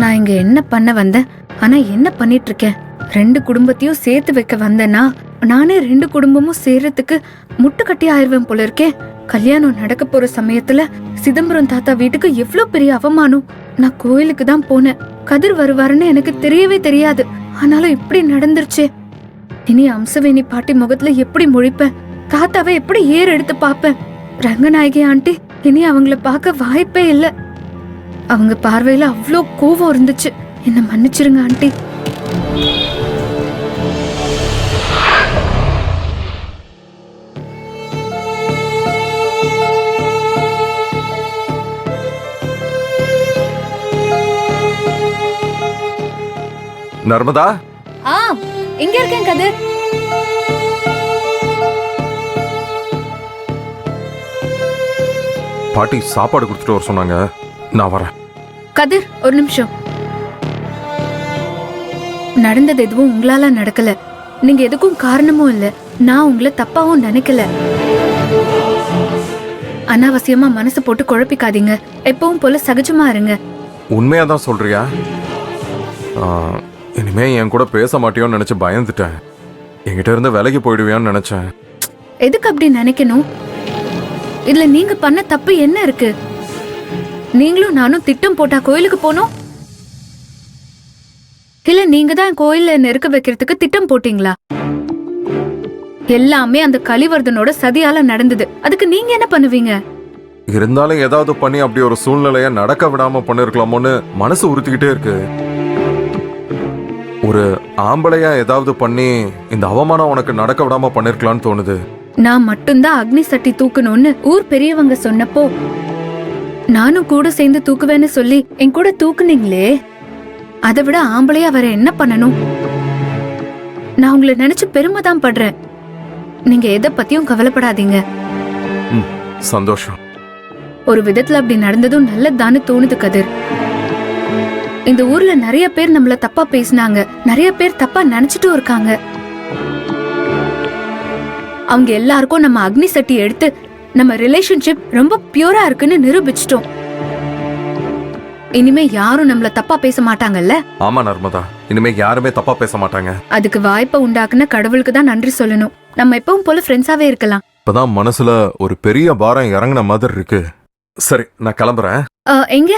நான் இங்க என்ன பண்ண வந்தேன், ஆனா என்ன பண்ணிட்டு இருக்கேன்? 2 குடும்பத்தையும் சேர்த்து வைக்க வந்தேன்னா நானே 2 குடும்பமும் சேர்றதுக்கு முட்டுக்கட்டி ஆயிருவேன் போல இருக்கேன். கல்யாணம் நடக்க போற சமயத்துல சிதம்பரம் தாத்தா வீட்டுக்கு எவ்வளவு பெரிய அவமானம். நான் கோயிலுக்கு தான் போனேன். கதிர் வருவாருன்னு எனக்கு தெரியவே தெரியாது. ஆனாலும் இப்படி நடந்துருச்சே. இனி அம்சவேணி பாட்டி முகத்துல எப்படி முழிப்பேன்? தாத்தாவை எப்படி ஏர் எடுத்து பாப்பேன்? ரங்கநாயகி ஆண்டி இனி அவங்கள பார்க்க வாய்ப்பே இல்ல. அவங்க பார்வையில அவ்வளோ கோவம் இருந்துச்சு. என்ன மன்னிச்சிருங்க ஆண்டி. நர்மதா, இங்க இருக்கேன் கதிர். பாட்டி சாப்பாடு கொடுத்துட்டு வர சொன்னாங்க, நான் வரேன். கதிர் ஒரு நிமிஷம். நடந்தது எதுவும் உங்களால நடக்கல. நீங்க எதுக்கும் காரணமும் இல்ல. நான் உங்களை தப்பாவும் நினைக்கல. அனாவசியமா மனசு போட்டு குழப்பிக்காதீங்க. எப்பவும் போல சகஜமா இருங்க. உண்மையாதான் சொல்றியா? இனிமே என் கூட பேச மாட்டியோன்னு நினைச்சு பயந்துட்டேன். என்கிட்ட இருந்து விலகி போயிடுவியான்னு நினைச்சேன். எதுக்கு அப்படி நினைக்கணும்? இதுல நீங்க பண்ண தப்பு என்ன இருக்கு? நீங்களும் நானும் திட்டம் போட்டா கோயிலுக்கு போனோம்? இல்ல நீங்க தான் கோயில்ல நெருக்க வைக்கிறதுக்கு திட்டம் போட்டீங்களா? எல்லாமே அந்த கலிவர்தனோட சதியால நடந்தது. அதுக்கு நீங்க என்ன பண்ணுவீங்க? இருந்தாலும் ஏதாவது பண்ணி அப்படி ஒரு சூழ்நிலைய நடக்க விடாம பண்ணிருக்கலாமோன்னு மனசு உறுத்திக்கிட்டே இருக்கு. ஒரு ஆம்பளையா ஏதாவது பண்ணி இந்த அவமானம் உனக்கு நடக்க விடாம பண்ணிருக்கலாம்னு தோணுது. நான் மட்டும்தான் அக்னி சட்டி தூக்கணும்னு ஊர் பெரியவங்க சொன்னப்போ நானும் கூட சேர்ந்து தூக்குவேன்னு சொல்லி என் கூட தூக்குனீங்களே. அதை விட ஆம்பளையா வேற என்ன பண்ணணும்? நான் உங்களை நினைச்சு பெருமைதான் படுறேன். நீங்க எதை பத்தியும் கவலைப்படாதீங்க. சந்தோஷம். ஒரு விதத்துல அப்படி நடந்ததும் நல்லதுதான்னு தோணுது கதிர். இந்த ஊர்ல நிறைய பேர் நம்மள தப்பா பேசினாங்க. நிறைய பேர் தப்பா நினைச்சிட்டும் இருக்காங்க. அவங்க எல்லாருக்கும் நம்ம அக்னி சட்டி எடுத்து நம்ம ரிலேஷன்ஷிப் ரொம்ப பியூரா இருக்குன்னு நிரூபிச்சிட்டோம். இனிமே யாரும் நம்மள தப்பா பேச மாட்டாங்கல்ல? ஆமா நர்மதா, இனிமே யாருமே தப்பா பேச மாட்டாங்க. அதுக்கு வாய்ப்பை உண்டாக்குன கடவுளுக்கு தான் நன்றி சொல்லணும். நம்ம எப்பவும் போல ஃப்ரெண்ட்ஸாவே இருக்கலாம். இப்பதான் மனசுல ஒரு பெரிய பாரம் இறங்கின மாதிரி இருக்கு. சரி, நான் கிளம்புறேன். எங்க?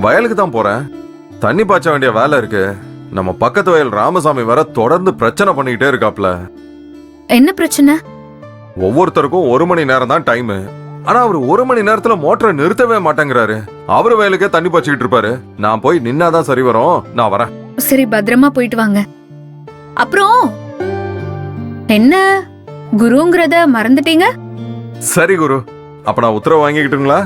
வயலுக்கு தான் போறேன். தண்ணி பாய்ச்ச வேண்டிய வேலை இருக்கு. நம்ம பக்கத்து வயல் ராமசாமி வர தொடர்ந்து பிரச்சனை பண்ணிக்கிட்டே இருக்காப்ல. என்ன பிரச்சனை? ஒவ்வொருத்தருக்கும் 1 மணி நேரம் தான் டைம். ஆனா அவர் 1 மணி நேரத்துல மோட்டரை நிறுத்தவே மாட்டேங்கிறாரு. அவரு வயலுக்கே தண்ணி பாய்ச்சிக்கிட்டு இருப்பாரு. நான் போய் நின்னாதான் சரி வரும். நான் வரேன். சரி, பத்திரமா போயிட்டு வாங்க. அப்புறம் என்ன குருங்கிறத மறந்துட்டீங்க? சரி குரு, அப்ப நான் உத்தரவு வாங்கிக்கிட்டுங்களா?